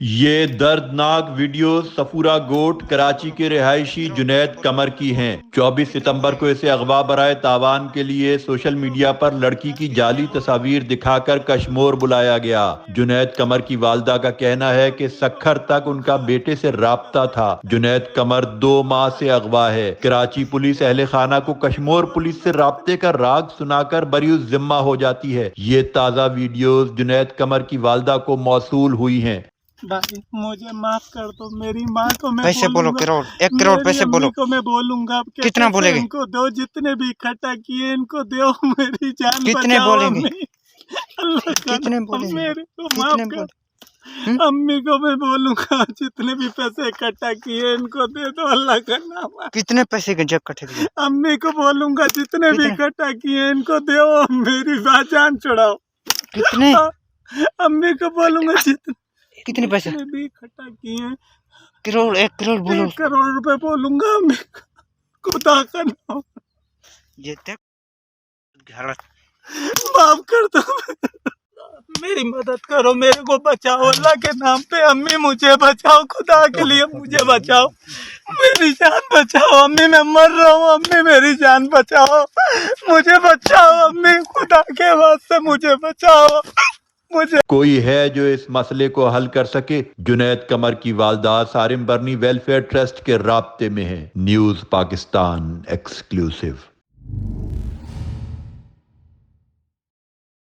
یہ دردناک ویڈیو صفورہ گوٹ کراچی کے رہائشی جنید قمر کی ہیں۔ 24 ستمبر کو اسے اغوا برائے تاوان کے لیے سوشل میڈیا پر لڑکی کی جعلی تصاویر دکھا کر کشمور بلایا گیا۔ جنید قمر کی والدہ کا کہنا ہے کہ سکھر تک ان کا بیٹے سے رابطہ تھا۔ جنید قمر 2 ماہ سے اغوا ہے۔ کراچی پولیس اہل خانہ کو کشمور پولیس سے رابطے کا راز سنا کر بری الذمہ ہو جاتی ہے۔ یہ تازہ ویڈیوز جنید قمر کی والدہ کو موصول ہوئی ہیں۔ بھائی مجھے معاف کر دو، میری ماں کو میں پیسے بولو، کروڑ 1 کروڑ پیسے بولو، کو میں بولوں گا کتنا بولے گے؟ ان کو دو، جتنے بھی اکٹھا کیے ان کو دو، میری جان کتنے بچاؤ بولیں گے؟ امی۔ اللہ کا کتنے نام، بولیں گے؟ میرے کو کتنے معاف بولے؟ کر، امی کو میں بولوں گا جتنے بھی پیسے اکٹھا کیے ان کو دے دو، اللہ کا نام۔ کتنے پیسے کے جب کٹے دیے؟ امی کو بولوں گا جتنے بھی کتنے؟ اکٹھا کیے ان کو دو، میری جان چھڑاؤ۔ کتنے امی کو بولوں گا کتنے پیسے؟ جتنے بھی اکٹھا کیے کروڑ 1 کروڑ بولو۔ 1 کروڑ روپے بولوں گا امی کو، خدا کا نام یہ تک غلط۔ معاف کر دو، میری مدد کرو، میرے کو بچاؤ اللہ کے نام پہ، امی مجھے بچاؤ، خدا کے لیے مجھے بچاؤ، میری جان بچاؤ امی، میں مر رہا ہوں امی، میری جان بچاؤ، مجھے بچاؤ امی، خدا کے واسطے مجھے بچاؤ مجھے۔ کوئی ہے جو اس مسئلے کو حل کر سکے؟ جنید قمر کی والدہ سارم برنی ویلفیئر ٹرسٹ کے رابطے میں ہیں۔ News Pakistan exclusive.